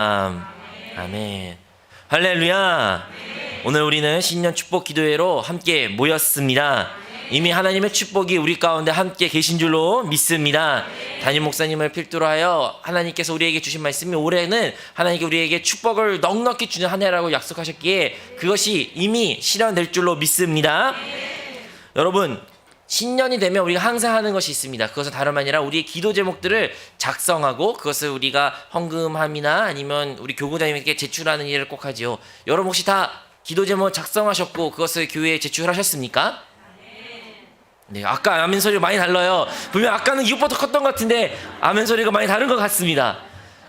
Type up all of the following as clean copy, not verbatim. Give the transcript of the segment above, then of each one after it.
아멘. 할렐루야. 오늘 우리는 신년 축복 기도회로 함께 모였습니다. 이미 하나님의 축복이 우리 가운데 함께 계신 줄로 믿습니다. 담임 목사님을 필두로 하여 하나님께서 우리에게 주신 말씀이 올해는 하나님께 우리에게 축복을 넉넉히 주는 한 해라고 약속하셨기에 그것이 이미 실현될 줄로 믿습니다. 여러분, 신년이 되면 우리가 항상 하는 것이 있습니다. 그것은 다름 아니라 우리의 기도 제목들을 작성하고 그것을 우리가 헌금함이나 아니면 우리 교구장님에게 제출하는 일을 꼭 하지요. 여러분 혹시 다 기도 제목 작성하셨고 그것을 교회에 제출하셨습니까? 네, 아까 아멘 소리가 많이 달라요. 분명 아까는 이것보다 컸던 것 같은데 아멘 소리가 많이 다른 것 같습니다.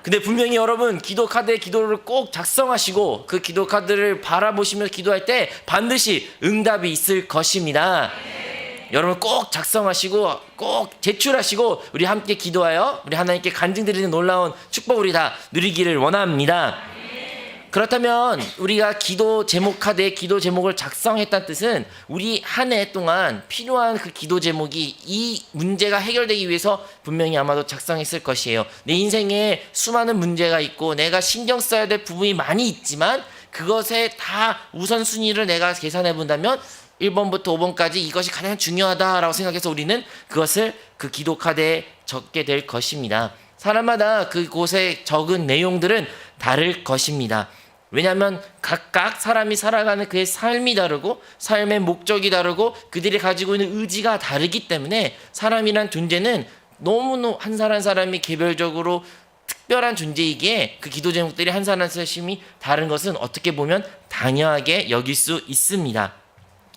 근데 분명히 여러분 기도 카드에 기도를 꼭 작성하시고 그 기도 카드를 바라보시며 기도할 때 반드시 응답이 있을 것입니다. 여러분 꼭 작성하시고 꼭 제출하시고 우리 함께 기도하여 우리 하나님께 간증드리는 놀라운 축복 우리 다 누리기를 원합니다. 그렇다면 우리가 기도 제목 카드에 기도 제목을 작성했다는 뜻은 우리 한 해 동안 필요한 그 기도 제목이 이 문제가 해결되기 위해서 분명히 아마도 작성했을 것이에요. 내 인생에 수많은 문제가 있고 내가 신경 써야 될 부분이 많이 있지만 그것에 다 우선순위를 내가 계산해 본다면 1번부터 5번까지 이것이 가장 중요하다라고 생각해서 우리는 그것을 그 기도 카드에 적게 될 것입니다. 사람마다 그곳에 적은 내용들은 다를 것입니다. 왜냐하면 각각 사람이 살아가는 그의 삶이 다르고 삶의 목적이 다르고 그들이 가지고 있는 의지가 다르기 때문에 사람이란 존재는 너무너무 한 사람 한 사람이 개별적으로 특별한 존재이기에 그 기도 제목들이 한 사람 한 사람이 다른 것은 어떻게 보면 당연하게 여길 수 있습니다.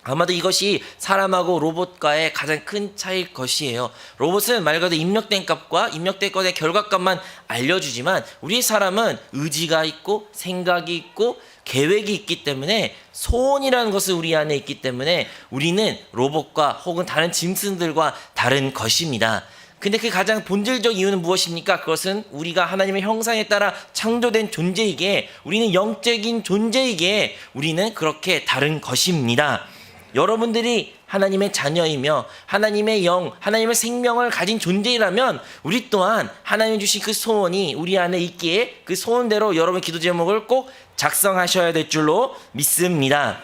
아마도 이것이 사람하고 로봇과의 가장 큰 차이일 것이에요. 로봇은 말 그대로 입력된 값과 입력된 것의 결과값만 알려주지만 우리 사람은 의지가 있고 생각이 있고 계획이 있기 때문에 소원이라는 것은 우리 안에 있기 때문에 우리는 로봇과 혹은 다른 짐승들과 다른 것입니다. 근데 그 가장 본질적 이유는 무엇입니까? 그것은 우리가 하나님의 형상에 따라 창조된 존재이기에 우리는 영적인 존재이기에 우리는 그렇게 다른 것입니다. 여러분들이 하나님의 자녀이며 하나님의 영, 하나님의 생명을 가진 존재이라면 우리 또한 하나님 주신 그 소원이 우리 안에 있기에 그 소원대로 여러분 기도 제목을 꼭 작성하셔야 될 줄로 믿습니다.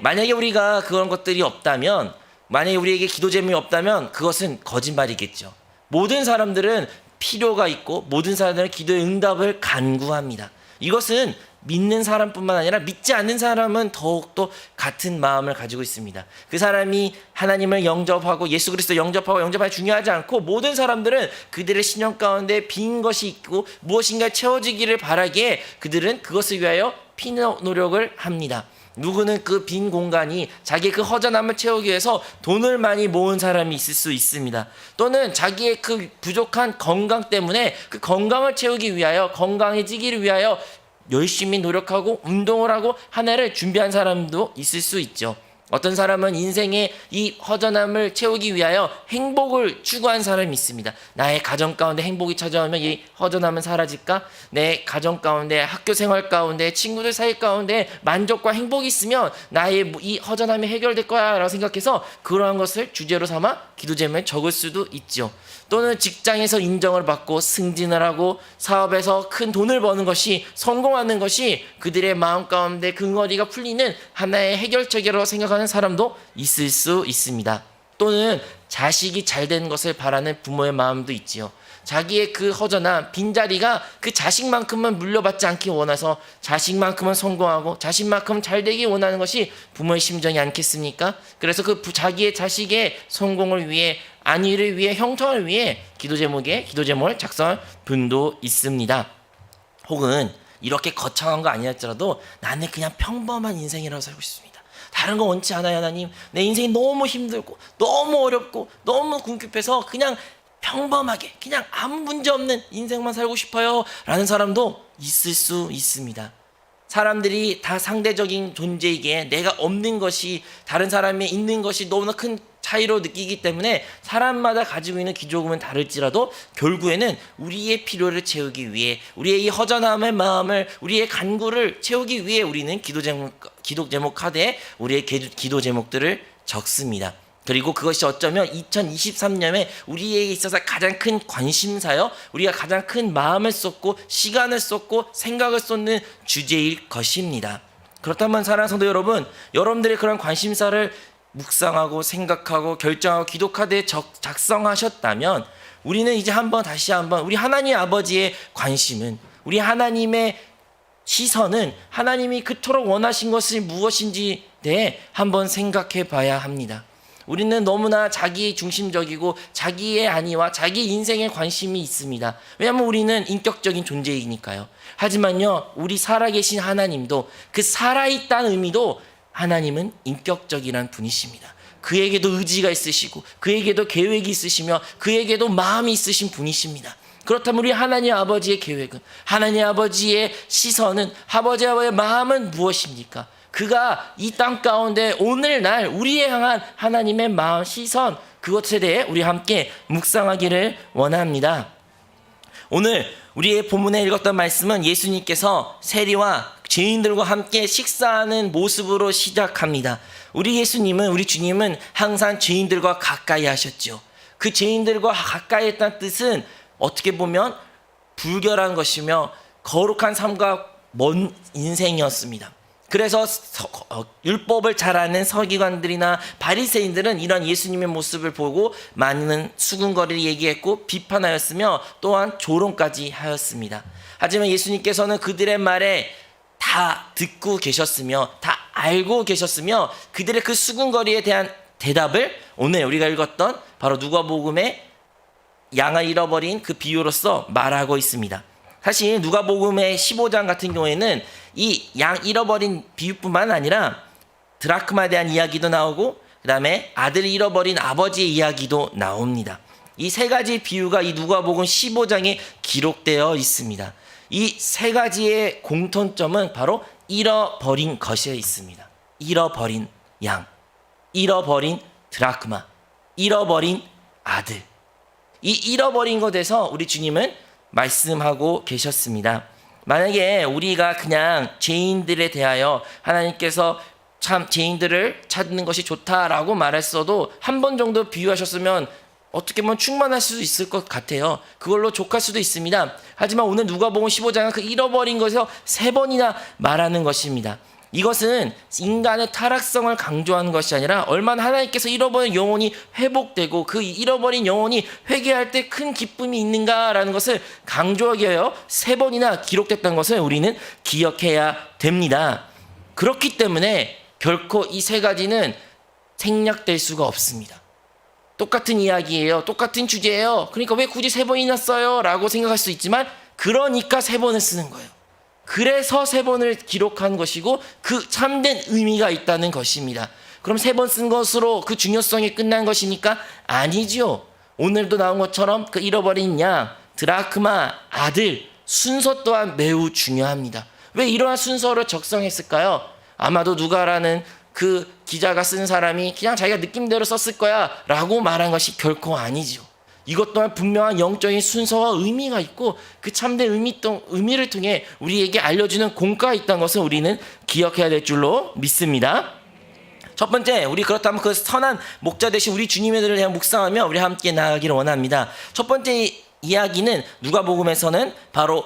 만약에 우리가 그런 것들이 없다면, 만약에 우리에게 기도 제목이 없다면 그것은 거짓말이겠죠. 모든 사람들은 필요가 있고 모든 사람들은 기도의 응답을 간구합니다. 이것은 믿는 사람뿐만 아니라 믿지 않는 사람은 더욱더 같은 마음을 가지고 있습니다. 그 사람이 하나님을 영접하고 예수 그리스도 영접하기 중요하지 않고 모든 사람들은 그들의 신령 가운데 빈 것이 있고 무엇인가 채워지기를 바라기에 그들은 그것을 위하여 피는 노력을 합니다. 누구는 그 빈 공간이 자기의 그 허전함을 채우기 위해서 돈을 많이 모은 사람이 있을 수 있습니다. 또는 자기의 그 부족한 건강 때문에 그 건강을 채우기 위하여 건강해지기를 위하여 열심히 노력하고 운동을 하고 한 해를 준비한 사람도 있을 수 있죠. 어떤 사람은 인생의 이 허전함을 채우기 위하여 행복을 추구한 사람이 있습니다. 나의 가정 가운데 행복이 찾아오면 이 허전함은 사라질까? 내 가정 가운데 학교 생활 가운데 친구들 사이 가운데 만족과 행복이 있으면 나의 이 허전함이 해결될 거야 라고 생각해서 그러한 것을 주제로 삼아 기도 제목에 적을 수도 있죠. 또는 직장에서 인정을 받고 승진을 하고 사업에서 큰 돈을 버는 것이 성공하는 것이 그들의 마음 가운데 근거리가 풀리는 하나의 해결책이라고 생각하는 사람도 있을 수 있습니다. 또는 자식이 잘 되는 것을 바라는 부모의 마음도 있지요. 자기의 그 허전한 빈자리가 그 자식만큼은 물려받지 않기 원해서 자식만큼은 성공하고 자식만큼 잘 되기 원하는 것이 부모의 심정이 않겠습니까? 그래서 그 자기의 자식의 성공을 위해 안위를 위해 형통을 위해 기도 제목을 작성한 분도 있습니다. 혹은 이렇게 거창한 거 아니었더라도 나는 그냥 평범한 인생이라고 살고 싶습니다. 다른 거 원치 않아요. 하나님, 내 인생이 너무 힘들고 너무 어렵고 너무 궁핍해서 그냥 평범하게 그냥 아무 문제 없는 인생만 살고 싶어요 라는 사람도 있을 수 있습니다. 사람들이 다 상대적인 존재이기에 내가 없는 것이 다른 사람이 있는 것이 너무나 큰 차이로 느끼기 때문에 사람마다 가지고 있는 기도금은 다를지라도 결국에는 우리의 필요를 채우기 위해 우리의 이 허전함의 마음을 우리의 간구를 채우기 위해 우리는 기도 제목 카드에 우리의 기도 제목들을 적습니다. 그리고 그것이 어쩌면 2023년에 우리에게 있어서 가장 큰 관심사요, 우리가 가장 큰 마음을 쏟고 시간을 쏟고 생각을 쏟는 주제일 것입니다. 그렇다면 사랑하는 성도 여러분, 여러분들의 그런 관심사를 묵상하고 생각하고 결정하고 기독카드에 작성하셨다면 우리는 이제 다시 한번 우리 하나님 아버지의 관심은, 우리 하나님의 시선은, 하나님이 그토록 원하신 것이 무엇인지에 대해 한번 생각해 봐야 합니다. 우리는 너무나 자기 중심적이고 자기의 안위와 자기 인생에 관심이 있습니다. 왜냐하면 우리는 인격적인 존재이니까요. 하지만요, 우리 살아계신 하나님도, 그 살아있다는 의미도 하나님은 인격적이란 분이십니다. 그에게도 의지가 있으시고 그에게도 계획이 있으시며 그에게도 마음이 있으신 분이십니다. 그렇다면 우리 하나님 아버지의 계획은, 하나님 아버지의 시선은, 아버지 아버지의 마음은 무엇입니까? 그가 이 땅 가운데 오늘날 우리에 향한 하나님의 마음, 시선, 그것에 대해 우리 함께 묵상하기를 원합니다. 오늘 우리의 본문에 읽었던 말씀은 예수님께서 세리와 죄인들과 함께 식사하는 모습으로 시작합니다. 우리 예수님은, 우리 주님은 항상 죄인들과 가까이 하셨죠. 그 죄인들과 가까이 했다는 뜻은 어떻게 보면 불결한 것이며 거룩한 삶과 먼 인생이었습니다. 그래서 율법을 잘 아는 서기관들이나 바리새인들은 이런 예수님의 모습을 보고 많은 수군거리를 얘기했고 비판하였으며 또한 조롱까지 하였습니다. 하지만 예수님께서는 그들의 말에 다 듣고 계셨으며 다 알고 계셨으며 그들의 그 수군거리에 대한 대답을 오늘 우리가 읽었던 바로 누가복음의 양을 잃어버린 그 비유로서 말하고 있습니다. 사실 누가복음의 15장 같은 경우에는 이 양 잃어버린 비유뿐만 아니라 드라크마에 대한 이야기도 나오고 그 다음에 아들을 잃어버린 아버지의 이야기도 나옵니다. 이 세 가지 비유가 이 누가복음 15장에 기록되어 있습니다. 이 세 가지의 공통점은 바로 잃어버린 것에 있습니다. 잃어버린 양, 잃어버린 드라크마, 잃어버린 아들. 이 잃어버린 것에서 우리 주님은 말씀하고 계셨습니다. 만약에 우리가 그냥 죄인들에 대하여 하나님께서 참 죄인들을 찾는 것이 좋다라고 말했어도 한 번 정도 비유하셨으면 어떻게 보면 충만할 수 있을 것 같아요. 그걸로 족할 수도 있습니다. 하지만 오늘 누가복음 15장은 그 잃어버린 것에서 3번이나 말하는 것입니다. 이것은 인간의 타락성을 강조하는 것이 아니라 얼마나 하나님께서 잃어버린 영혼이 회복되고 그 잃어버린 영혼이 회개할 때 큰 기쁨이 있는가라는 것을 강조하기 위하여 3번이나 기록됐다는 것을 우리는 기억해야 됩니다. 그렇기 때문에 결코 이 3가지는 생략될 수가 없습니다. 똑같은 이야기예요. 똑같은 주제예요. 그러니까 왜 굳이 3번이나 써요? 라고 생각할 수 있지만 그러니까 3번을 쓰는 거예요. 그래서 3번을 기록한 것이고 그 참된 의미가 있다는 것입니다. 그럼 3번 쓴 것으로 그 중요성이 끝난 것입니까? 아니죠. 오늘도 나온 것처럼 그 잃어버린 양, 드라크마, 아들 순서 또한 매우 중요합니다. 왜 이러한 순서를 적성했을까요? 아마도 누가라는 그 기자가 쓴 사람이 그냥 자기가 느낌대로 썼을 거야 라고 말한 것이 결코 아니죠. 이것 또한 분명한 영적인 순서와 의미가 있고 그 참된 의미를 통해 우리에게 알려주는 공과가 있다는 것을 우리는 기억해야 될 줄로 믿습니다. 첫 번째, 우리 그렇다면 그 선한 목자 되신 우리 주님의 들을 대한 묵상하며 우리 함께 나아가기를 원합니다. 첫 번째 이야기는 누가복음에서는 바로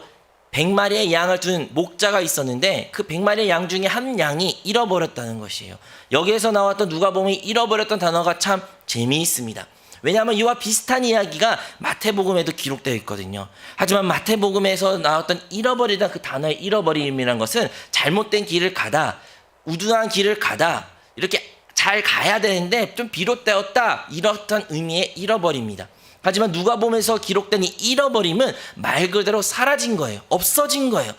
100마리의 양을 둔 목자가 있었는데 그 100마리의 양 중에 한 양이 잃어버렸다는 것이에요. 여기에서 나왔던 누가복음이 잃어버렸던 단어가 참 재미있습니다. 왜냐하면 이와 비슷한 이야기가 마태복음에도 기록되어 있거든요. 하지만 마태복음에서 나왔던 잃어버리다, 그 단어의 잃어버림이라는 것은 잘못된 길을 가다, 우둔한 길을 가다, 이렇게 잘 가야 되는데 좀 비롯되었다, 이렇던 의미의 잃어버립니다. 하지만 누가복음에서 기록된 이 잃어버림은 말 그대로 사라진 거예요. 없어진 거예요.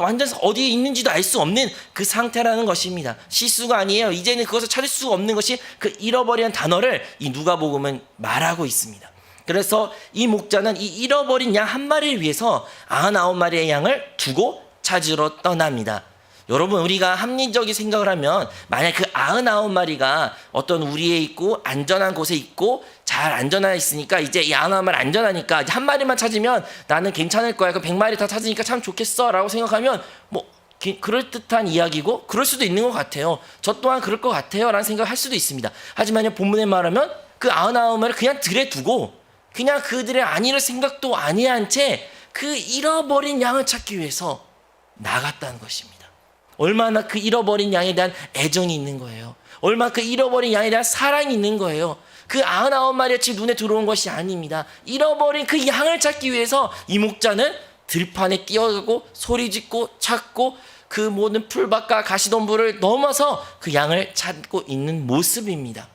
완전 어디에 있는지도 알 수 없는 그 상태라는 것입니다. 실수가 아니에요. 이제는 그것을 찾을 수가 없는 것이 그 잃어버린 단어를 이 누가복음은 말하고 있습니다. 그래서 이 목자는 이 잃어버린 양 한 마리를 위해서 99마리의 양을 두고 찾으러 떠납니다. 여러분, 우리가 합리적인 생각을 하면 만약 그 99마리가 어떤 우리에 있고 안전한 곳에 있고 잘 안전하게 있으니까 이제 이 99마리 안전하니까 이제 한 마리만 찾으면 나는 괜찮을 거야. 그 100마리 다 찾으니까 참 좋겠어 라고 생각하면 뭐 그럴듯한 이야기고 그럴 수도 있는 것 같아요. 저 또한 그럴 것 같아요 라는 생각을 할 수도 있습니다. 하지만 본문에 말하면 그 99마리를 그냥 들에 두고 그냥 그들의 아니를 생각도 아니한 채 그 잃어버린 양을 찾기 위해서 나갔다는 것입니다. 얼마나 그 잃어버린 양에 대한 애정이 있는 거예요. 얼마나 그 잃어버린 양에 대한 사랑이 있는 거예요. 그 99마리가 지금 눈에 들어온 것이 아닙니다. 잃어버린 그 양을 찾기 위해서 이 목자는 들판에 뛰어가고 소리짓고 찾고 그 모든 풀밭과 가시덤불을 넘어서 그 양을 찾고 있는 모습입니다.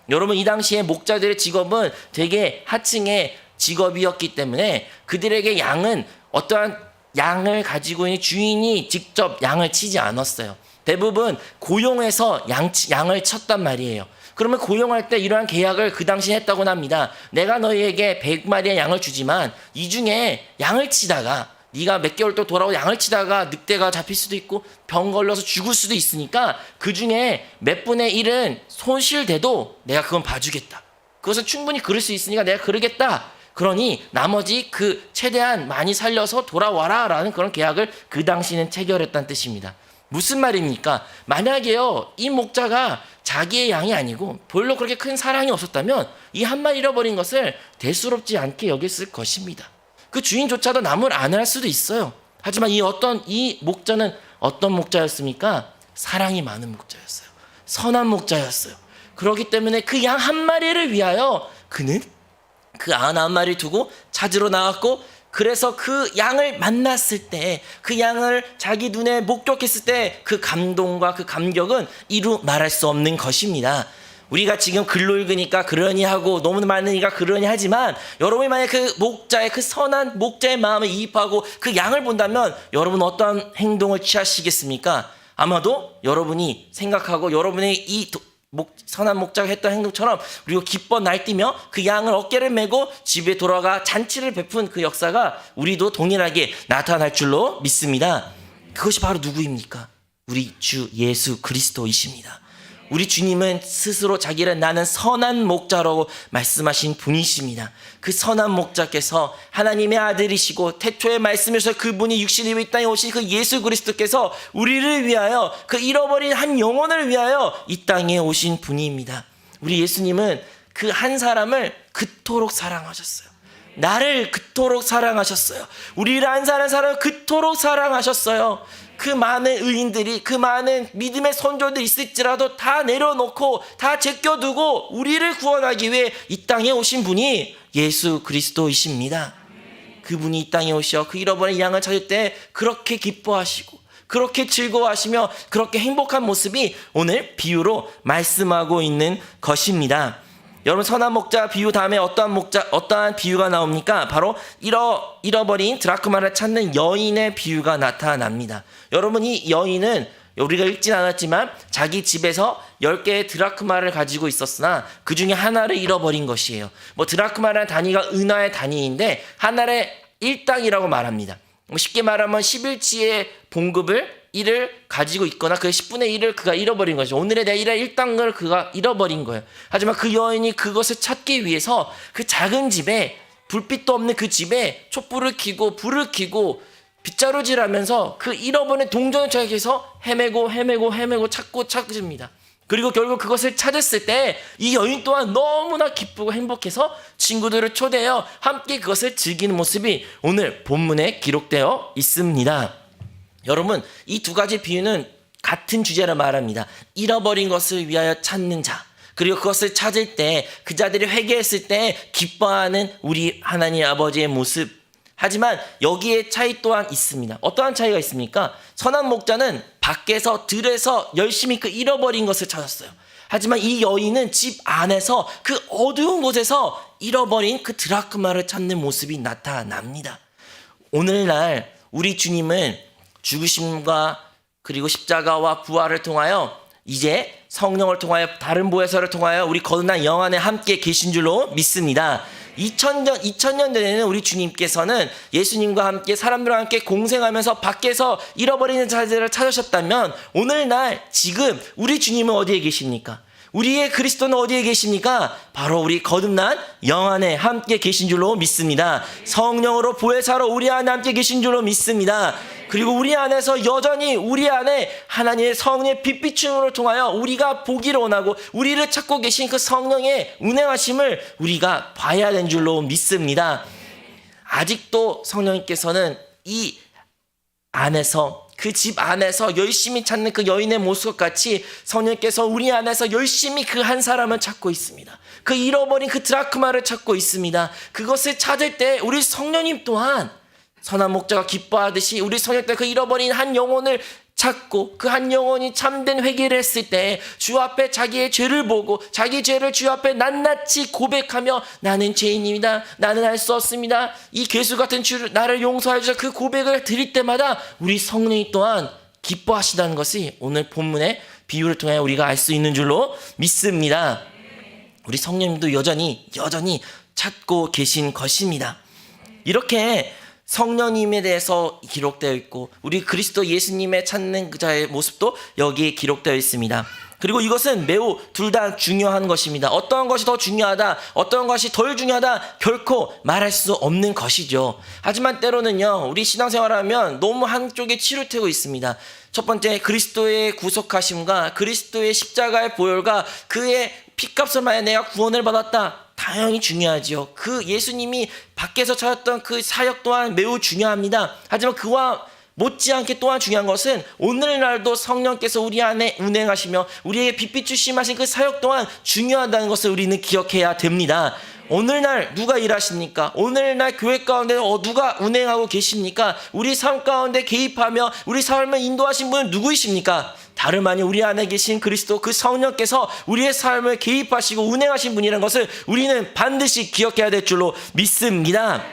여러분, 이 당시에 목자들의 직업은 되게 하층의 직업이었기 때문에 그들에게 양은 어떠한 양을 가지고 있는 주인이 직접 양을 치지 않았어요. 대부분 고용해서 양을 쳤단 말이에요. 그러면 고용할 때 이러한 계약을 그 당시에 했다고 합니다. 내가 너희에게 100마리의 양을 주지만 이 중에 양을 치다가 네가 몇 개월 또 돌아오고 양을 치다가 늑대가 잡힐 수도 있고 병 걸려서 죽을 수도 있으니까 그 중에 몇 분의 1은 손실돼도 내가 그건 봐주겠다. 그것은 충분히 그럴 수 있으니까 내가 그러겠다. 그러니 나머지 그 최대한 많이 살려서 돌아와라 라는 그런 계약을 그 당시에는 체결했다는 뜻입니다. 무슨 말입니까? 만약에요, 이 목자가 자기의 양이 아니고 별로 그렇게 큰 사랑이 없었다면 이 한 마리 잃어버린 것을 대수롭지 않게 여겼을 것입니다. 그 주인조차도 남을 안 할 수도 있어요. 하지만 이 목자는 어떤 목자였습니까? 사랑이 많은 목자였어요. 선한 목자였어요. 그렇기 때문에 그 양 한 마리를 위하여 그는 그 99마리를 두고 찾으러 나왔고, 그래서 그 양을 만났을 때, 그 양을 자기 눈에 목격했을 때 그 감동과 그 감격은 이루 말할 수 없는 것입니다. 우리가 지금 글로 읽으니까 그러니 하고 너무 많으니까 그러니 하지만 여러분이 만약 그 목자의 그 선한 목자의 마음을 이입하고 그 양을 본다면 여러분 어떠한 행동을 취하시겠습니까? 아마도 여러분이 생각하고 여러분의 이 선한 목자가 했던 행동처럼 그리고 기뻐 날뛰며 그 양을 어깨를 메고 집에 돌아가 잔치를 베푼 그 역사가 우리도 동일하게 나타날 줄로 믿습니다. 그것이 바로 누구입니까? 우리 주 예수 그리스도이십니다. 우리 주님은 스스로 자기를 나는 선한 목자라고 말씀하신 분이십니다. 그 선한 목자께서 하나님의 아들이시고 태초의 말씀에서 그분이 육신이 이 땅에 오신 그 예수 그리스도께서 우리를 위하여 그 잃어버린 한 영혼을 위하여 이 땅에 오신 분입니다. 우리 예수님은 그 한 사람을 그토록 사랑하셨어요. 나를 그토록 사랑하셨어요. 우리를 안 사는 사람을 그토록 사랑하셨어요. 그 많은 의인들이, 그 많은 믿음의 선조들이 있을지라도 다 내려놓고 다 제껴두고 우리를 구원하기 위해 이 땅에 오신 분이 예수 그리스도이십니다. 그분이 이 땅에 오셔 그 잃어버린 양을 찾을 때 그렇게 기뻐하시고 그렇게 즐거워하시며 그렇게 행복한 모습이 오늘 비유로 말씀하고 있는 것입니다. 여러분, 선한 목자 비유 다음에 어떠한 비유가 나옵니까? 바로 잃어버린 드라크마를 찾는 여인의 비유가 나타납니다. 여러분, 이 여인은 우리가 읽진 않았지만 자기 집에서 10개의 드라크마를 가지고 있었으나 그 중에 하나를 잃어버린 것이에요. 드라크마라는 단위가 은화의 단위인데 하나를 1당이라고 말합니다. 쉽게 말하면 10일치의 봉급을 1을 가지고 있거나 그 10분의 1을 그가 잃어버린 거죠. 오늘의 내 1의 1당을 그가 잃어버린 거예요. 하지만 그 여인이 그것을 찾기 위해서 그 작은 집에, 불빛도 없는 그 집에 촛불을 켜고 불을 켜고 빗자루질하면서 그 잃어버린 동전을 찾아서 헤매고 찾습니다. 그리고 결국 그것을 찾았을 때 이 여인 또한 너무나 기쁘고 행복해서 친구들을 초대하여 함께 그것을 즐기는 모습이 오늘 본문에 기록되어 있습니다. 여러분, 이 두 가지 비유는 같은 주제를 말합니다. 잃어버린 것을 위하여 찾는 자, 그리고 그것을 찾을 때 그 자들이 회개했을 때 기뻐하는 우리 하나님 아버지의 모습. 하지만 여기에 차이 또한 있습니다. 어떠한 차이가 있습니까? 선한 목자는 밖에서 들에서 열심히 그 잃어버린 것을 찾았어요. 하지만 이 여인은 집 안에서 그 어두운 곳에서 잃어버린 그 드라크마를 찾는 모습이 나타납니다. 오늘날 우리 주님은 죽으심과 그리고 십자가와 부활을 통하여 이제 성령을 통하여 다른 보혜사를 통하여 우리 거듭난 영 안에 함께 계신 줄로 믿습니다. 2000년 전에는 우리 주님께서는 예수님과 함께 사람들과 함께 공생하면서 밖에서 잃어버리는 자들을 찾으셨다면 오늘날 지금 우리 주님은 어디에 계십니까? 우리의 그리스도는 어디에 계십니까? 바로 우리 거듭난 영 안에 함께 계신 줄로 믿습니다. 성령으로 보혜사로 우리 안에 함께 계신 줄로 믿습니다. 그리고 우리 안에서 여전히 우리 안에 하나님의 성령의 빛비춤을 통하여 우리가 보기를 원하고 우리를 찾고 계신 그 성령의 운행하심을 우리가 봐야 되는 줄로 믿습니다. 아직도 성령님께서는 이 안에서 그 집 안에서 열심히 찾는 그 여인의 모습 같이 성령께서 우리 안에서 열심히 그 한 사람을 찾고 있습니다. 그 잃어버린 그 드라크마를 찾고 있습니다. 그것을 찾을 때 우리 성령님 또한 선한 목자가 기뻐하듯이 우리 성령 때 그 잃어버린 한 영혼을 찾고 그 한 영혼이 참된 회개를 했을 때 주 앞에 자기의 죄를 보고 자기 죄를 주 앞에 낱낱이 고백하며 나는 죄인입니다. 나는 할 수 없습니다. 이 괴수 같은 주를 나를 용서해 주셔 그 고백을 드릴 때마다 우리 성령이 또한 기뻐하시다는 것이 오늘 본문의 비유를 통해 우리가 알 수 있는 줄로 믿습니다. 우리 성령님도 여전히 찾고 계신 것입니다. 이렇게 성령님에 대해서 기록되어 있고 우리 그리스도 예수님의 찾는 그자의 모습도 여기에 기록되어 있습니다. 그리고 이것은 매우 둘 다 중요한 것입니다. 어떠한 것이 더 중요하다, 어떠한 것이 덜 중요하다 결코 말할 수 없는 것이죠. 하지만 때로는요, 우리 신앙생활하면 너무 한쪽에 치우치고 있습니다. 첫 번째, 그리스도의 구속하심과 그리스도의 십자가의 보혈과 그의 피값을 마여 내가 구원을 받았다. 당연히 중요하지요. 그 예수님이 밖에서 찾았던 그 사역 또한 매우 중요합니다. 하지만 그와 못지않게 또한 중요한 것은 오늘날도 성령께서 우리 안에 운행하시며 우리에게 빛빛 주심하신 그 사역 또한 중요하다는 것을 우리는 기억해야 됩니다. 오늘날 누가 일하십니까? 오늘날 교회 가운데 누가 운행하고 계십니까? 우리 삶 가운데 개입하며 우리 삶을 인도하신 분은 누구이십니까? 다름 아닌 우리 안에 계신 그리스도 그 성령께서 우리의 삶을 개입하시고 운행하신 분이라는 것을 우리는 반드시 기억해야 될 줄로 믿습니다.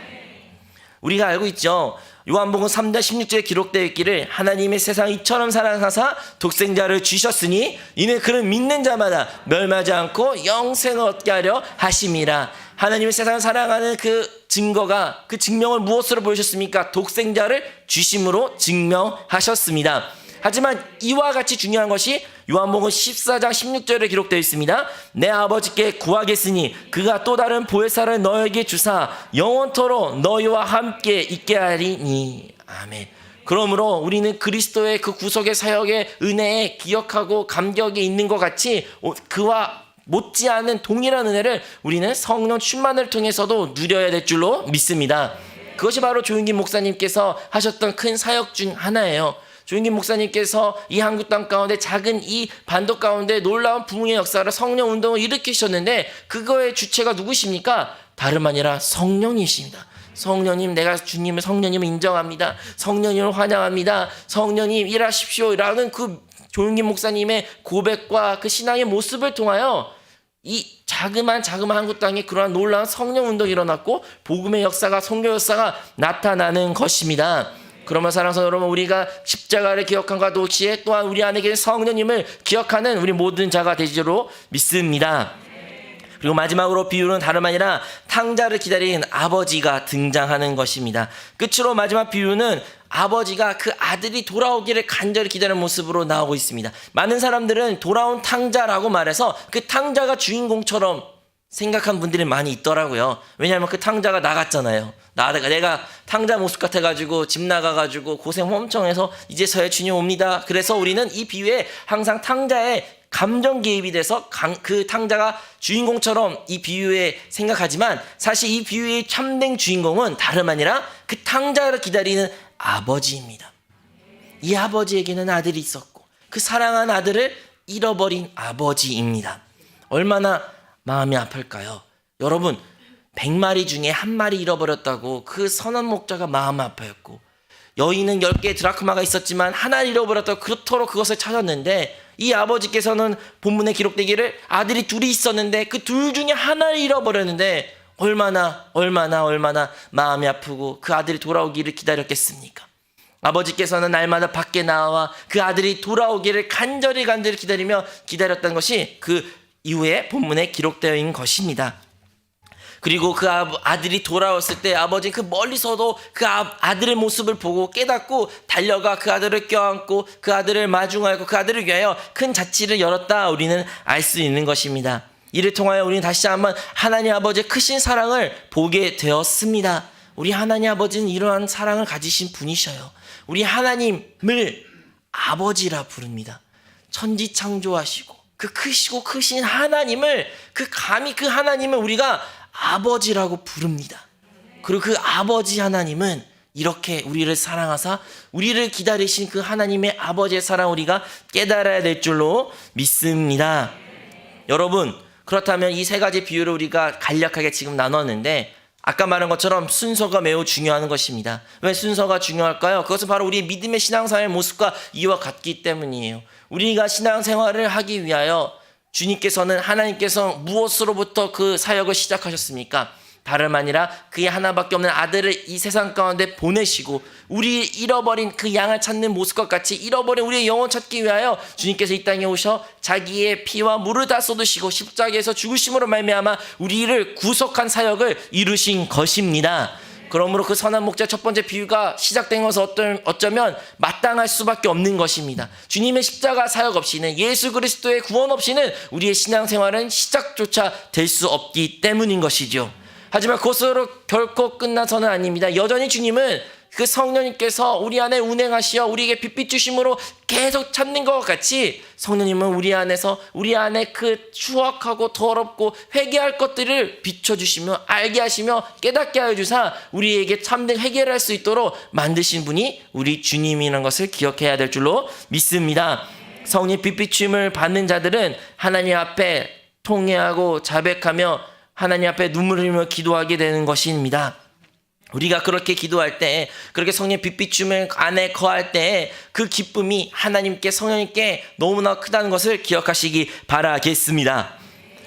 우리가 알고 있죠. 요한복음 3장 16절에 기록되어 있기를 하나님의 세상 이처럼 사랑하사 독생자를 주셨으니 이는 그를 믿는 자마다 멸망하지 않고 영생을 얻게 하려 하심이라. 하나님의 세상을 사랑하는 그 증거가 그 증명을 무엇으로 보여주셨습니까? 독생자를 주심으로 증명하셨습니다. 하지만 이와 같이 중요한 것이 요한복음 14장 16절에 기록되어 있습니다. 내 아버지께 구하겠으니 그가 또 다른 보혜사를 너에게 주사 영원토록 너희와 함께 있게 하리니. 아멘. 그러므로 우리는 그리스도의 그 구속의 사역의 은혜에 기억하고 감격이 있는 것 같이 그와 못지않은 동일한 은혜를 우리는 성령 충만을 통해서도 누려야 될 줄로 믿습니다. 그것이 바로 조윤기 목사님께서 하셨던 큰 사역 중 하나예요. 조윤기 목사님께서 이 한국 땅 가운데 작은 이 반도 가운데 놀라운 부흥의 역사를 성령 운동을 일으키셨는데 그거의 주체가 누구십니까? 다름 아니라 성령이십니다. 성령님, 내가 주님을 성령님을 인정합니다. 성령님을 환영합니다. 성령님 일하십시오 라는 그 조윤기 목사님의 고백과 그 신앙의 모습을 통하여 이 자그마한 한국 땅에 그러한 놀라운 성령 운동이 일어났고 복음의 역사가 선교 역사가 나타나는 것입니다. 그러면 사랑하는 여러분, 우리가 십자가를 기억함과 동시에 또한 우리 안에 계신 성령님을 기억하는 우리 모든 자가 되시도록 믿습니다. 그리고 마지막으로 비유는 다름 아니라 탕자를 기다린 아버지가 등장하는 것입니다. 끝으로 마지막 비유는 아버지가 그 아들이 돌아오기를 간절히 기다리는 모습으로 나오고 있습니다. 많은 사람들은 돌아온 탕자라고 말해서 그 탕자가 주인공처럼 생각한 분들이 많이 있더라고요. 왜냐하면 그 탕자가 나갔잖아요. 내가 탕자 모습 같아가지고 집 나가가지고 고생 엄청 해서 이제서야 주님 옵니다. 그래서 우리는 이 비유에 항상 탕자의 감정 개입이 돼서 그 탕자가 주인공처럼 이 비유에 생각하지만 사실 이 비유의 참된 주인공은 다름 아니라 그 탕자를 기다리는 아버지입니다. 이 아버지에게는 아들이 있었고 그 사랑한 아들을 잃어버린 아버지입니다. 얼마나 마음이 아플까요? 여러분, 100마리 중에 1마리 잃어버렸다고 그 선한 목자가 마음 아파했고 여인은 10개의 드라크마가 있었지만 하나를 잃어버렸다고 그토록 그것을 찾았는데 이 아버지께서는 본문에 기록되기를 아들이 둘이 있었는데 그 둘 중에 하나를 잃어버렸는데 얼마나 마음이 아프고 그 아들이 돌아오기를 기다렸겠습니까? 아버지께서는 날마다 밖에 나와 그 아들이 돌아오기를 간절히 기다렸다는 것이 그 이후에 본문에 기록되어 있는 것입니다. 그리고 그 아들이 돌아왔을 때 아버지는 그 멀리서도 그 아들의 모습을 보고 깨닫고 달려가 그 아들을 껴안고 그 아들을 마중하고 그 아들을 위하여 큰 잔치를 열었다, 우리는 알 수 있는 것입니다. 이를 통하여 우리는 다시 한번 하나님 아버지의 크신 사랑을 보게 되었습니다. 우리 하나님 아버지는 이러한 사랑을 가지신 분이셔요. 우리 하나님을 아버지라 부릅니다. 천지 창조하시고 그 크시고 크신 하나님을, 감히 그 하나님을 우리가 아버지라고 부릅니다. 그리고 그 아버지 하나님은 이렇게 우리를 사랑하사 우리를 기다리신 그 하나님의 아버지의 사랑 우리가 깨달아야 될 줄로 믿습니다. 여러분, 그렇다면 이 세 가지 비유를 우리가 간략하게 지금 나눴는데, 아까 말한 것처럼 순서가 매우 중요한 것입니다. 왜 순서가 중요할까요? 그것은 바로 우리 믿음의 신앙생활의 모습과 이와 같기 때문이에요. 우리가 신앙생활을 하기 위하여 주님께서는, 하나님께서 무엇으로부터 그 사역을 시작하셨습니까? 다름 아니라 그의 하나밖에 없는 아들을 이 세상 가운데 보내시고 우리 잃어버린 그 양을 찾는 모습과 같이 잃어버린 우리의 영혼 찾기 위하여 주님께서 이 땅에 오셔 자기의 피와 물을 다 쏟으시고 십자가에서 죽으심으로 말미암아 우리를 구속한 사역을 이루신 것입니다. 그러므로 그 선한 목자 첫 번째 비유가 시작된 것은 어쩌면 마땅할 수밖에 없는 것입니다. 주님의 십자가 사역 없이는, 예수 그리스도의 구원 없이는 우리의 신앙생활은 시작조차 될 수 없기 때문인 것이죠. 하지만 그것으로 결코 끝나서는 아닙니다. 여전히 주님은 그 성령님께서 우리 안에 운행하시어 우리에게 빛빛 주심으로 계속 찾는 것과 같이, 성령님은 우리 안에서 우리 안에 그 추악하고 더럽고 회개할 것들을 비춰주시며 알게 하시며 깨닫게 하여 주사 우리에게 참된 회개를 할 수 있도록 만드신 분이 우리 주님이라는 것을 기억해야 될 줄로 믿습니다. 성령 빛빛 주심을 받는 자들은 하나님 앞에 통회하고 자백하며 하나님 앞에 눈물을 흘리며 기도하게 되는 것입니다. 우리가 그렇게 기도할 때, 그렇게 성령 빛빛 주심 안에 거할 때 그 기쁨이 하나님께, 성령님께 너무나 크다는 것을 기억하시기 바라겠습니다.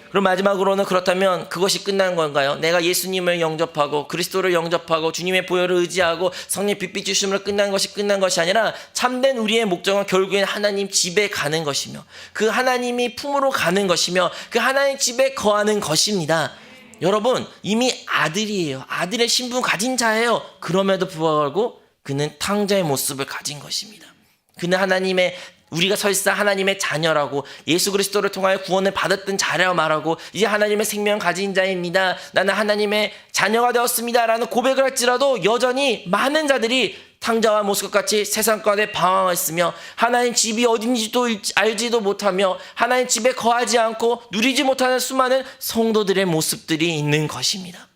그럼 마지막으로는, 그렇다면 그것이 끝난 건가요? 내가 예수님을 영접하고 그리스도를 영접하고 주님의 보혈을 의지하고 성령 빛빛 주심으로 끝난 것이 아니라 참된 우리의 목적은 결국엔 하나님 집에 가는 것이며 그 하나님이 품으로 가는 것이며 그 하나님 집에 거하는 것입니다. 여러분, 이미 아들이에요. 아들의 신분 가진 자예요. 그럼에도 불구하고 그는 탕자의 모습을 가진 것입니다. 그는 우리가 설사 하나님의 자녀라고, 예수 그리스도를 통하여 구원을 받았던 자라고 말하고 이제 하나님의 생명 가진 자입니다, 나는 하나님의 자녀가 되었습니다 라는 고백을 할지라도 여전히 많은 자들이 탕자와 모습과 같이 세상 가운데 방황했으며 하나님 집이 어딘지도 알지도 못하며 하나님 집에 거하지 않고 누리지 못하는 수많은 성도들의 모습들이 있는 것입니다.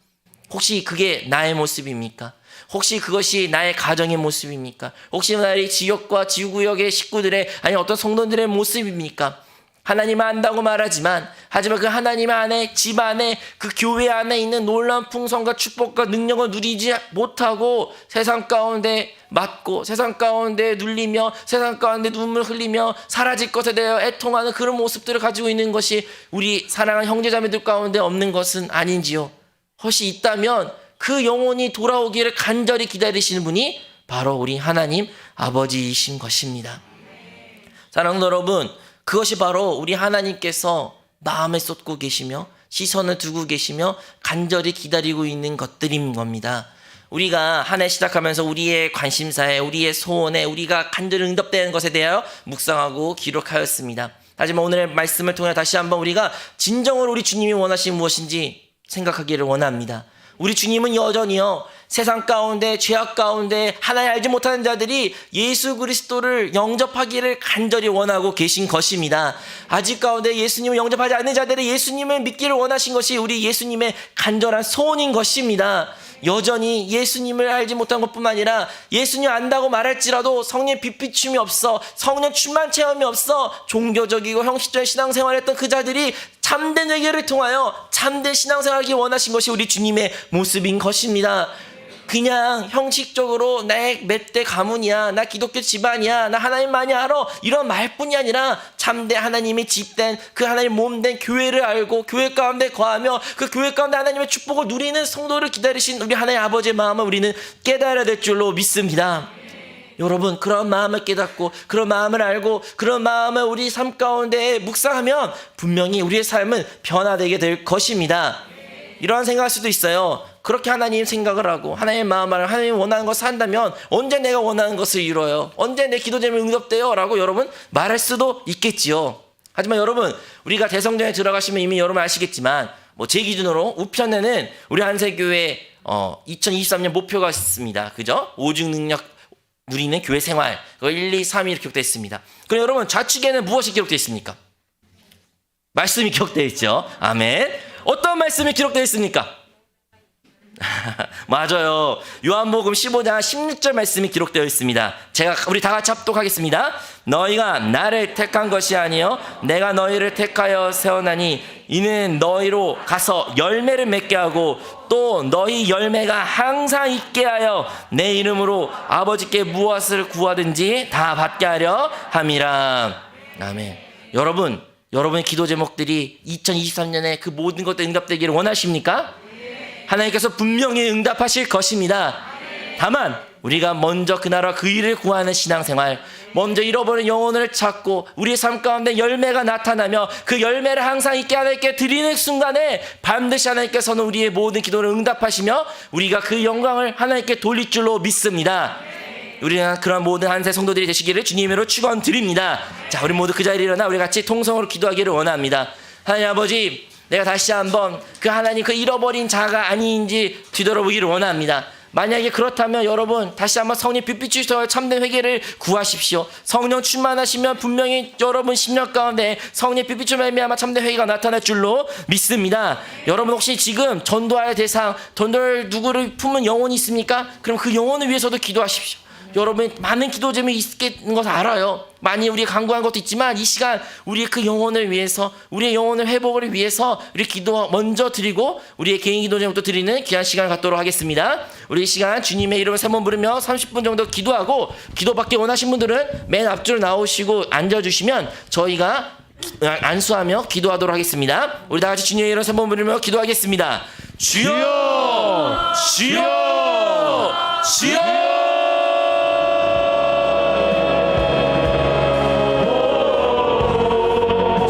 혹시 그게 나의 모습입니까? 혹시 그것이 나의 가정의 모습입니까? 혹시 나의 지역과 지구구역의 식구들의, 아니 어떤 성도들의 모습입니까? 하나님을 안다고 말하지만, 하지만 그 하나님 안에, 집 안에, 그 교회 안에 있는 놀라운 풍성과 축복과 능력을 누리지 못하고 세상 가운데 맞고 세상 가운데 눌리며 세상 가운데 눈물 흘리며 사라질 것에 대하여 애통하는 그런 모습들을 가지고 있는 것이 우리 사랑하는 형제자매들 가운데 없는 것은 아닌지요? 혹시 있다면 그 영혼이 돌아오기를 간절히 기다리시는 분이 바로 우리 하나님 아버지이신 것입니다. 사랑하는 여러분, 그것이 바로 우리 하나님께서 마음에 쏟고 계시며 시선을 두고 계시며 간절히 기다리고 있는 것들인 겁니다. 우리가 한 해 시작하면서 우리의 관심사에, 우리의 소원에, 우리가 간절히 응답되는 것에 대하여 묵상하고 기록하였습니다. 하지만 오늘의 말씀을 통해 다시 한번 우리가 진정으로 우리 주님이 원하시는 무엇인지 생각하기를 원합니다. 우리 주님은 여전히요, 세상 가운데, 죄악 가운데 하나님 알지 못하는 자들이 예수 그리스도를 영접하기를 간절히 원하고 계신 것입니다. 아직 가운데 예수님을 영접하지 않는 자들이 예수님을 믿기를 원하신 것이 우리 예수님의 간절한 소원인 것입니다. 여전히 예수님을 알지 못한 것뿐만 아니라 예수님 안다고 말할지라도 성령 빛비춤이 없어, 성령 충만 체험이 없어 종교적이고 형식적인 신앙생활을 했던 그 자들이 참된 회개를 통하여 참된 신앙생활하기 원하신 것이 우리 주님의 모습인 것입니다. 그냥 형식적으로 내 몇 대 가문이야, 나 기독교 집안이야, 나 하나님 많이 알아, 이런 말뿐이 아니라 참된 하나님의 집된, 그 하나님 몸된 교회를 알고 교회 가운데 거하며 그 교회 가운데 하나님의 축복을 누리는 성도를 기다리신 우리 하나님 아버지의 마음을 우리는 깨달아야 될 줄로 믿습니다. 여러분, 그런 마음을 깨닫고 그런 마음을 알고 그런 마음을 우리 삶 가운데 묵상하면 분명히 우리의 삶은 변화되게 될 것입니다. 이러한 생각할 수도 있어요. 그렇게 하나님 생각을 하고 하나님의 마음을 하나님 원하는 것을 한다면 언제 내가 원하는 것을 이뤄요? 언제 내 기도 제목이 응답돼요? 라고 여러분 말할 수도 있겠지요. 하지만 여러분 우리가 대성전에 들어가시면 이미 여러분 아시겠지만 뭐 제 기준으로 우편에는 우리 한세교회 2023년 목표가 있습니다. 그죠? 오직 능력 누리는 교회 생활 1, 2, 3이 이렇게 기록되어 있습니다. 그럼 여러분 좌측에는 무엇이 기록되어 있습니까? 말씀이 기록되어 있죠. 아멘. 어떤 말씀이 기록되어 있습니까? 맞아요. 요한복음 15장 16절 말씀이 기록되어 있습니다. 우리 다 같이 합독하겠습니다. 너희가 나를 택한 것이 아니요 내가 너희를 택하여 세워나니 이는 너희로 가서 열매를 맺게 하고 또 너희 열매가 항상 있게 하여 내 이름으로 아버지께 무엇을 구하든지 다 받게 하려 함이라. 아멘. 여러분의 기도 제목들이 2023년에 그 모든 것들 응답되기를 원하십니까? 하나님께서 분명히 응답하실 것입니다. 다만 우리가 먼저 그 나라 그 일을 구하는 신앙생활, 먼저 잃어버린 영혼을 찾고 우리의 삶 가운데 열매가 나타나며 그 열매를 항상 있게 하나님께 드리는 순간에 반드시 하나님께서는 우리의 모든 기도를 응답하시며 우리가 그 영광을 하나님께 돌릴 줄로 믿습니다. 우리는 그런 모든 한세 성도들이 되시기를 주님으로 축원드립니다. 자, 우리 모두 그 자리에 일어나 우리 같이 통성으로 기도하기를 원합니다. 하나님 아버지, 내가 다시 한번 그 하나님 그 잃어버린 자가 아닌지 뒤돌아보기를 원합니다. 만약에 그렇다면 여러분 다시 한번 성령 빛빛 주셔서 참된 회개를 구하십시오. 성령 충만하시면 분명히 여러분 심령 가운데 성령 빛빛 주셔서 말미암아 참된 회개가 나타날 줄로 믿습니다. 여러분 혹시 지금 전도할 대상, 전도할 누구를 품은 영혼이 있습니까? 그럼 그 영혼을 위해서도 기도하십시오. 여러분 많은 기도 제목이 있겠는 것을 알아요. 많이 우리 간구한 것도 있지만 이 시간 우리의 그 영혼을 위해서 우리의 영혼을 회복을 위해서 우리 기도 먼저 드리고 우리의 개인 기도 제목도 드리는 귀한 시간을 갖도록 하겠습니다. 우리 이 시간 주님의 이름을 3번 부르며 30분 정도 기도하고 기도받기 원하신 분들은 맨 앞쪽으로 나오시고 앉아주시면 저희가 안수하며 기도하도록 하겠습니다. 우리 다 같이 주님의 이름 3번 부르며 기도하겠습니다. 주여 주여 주여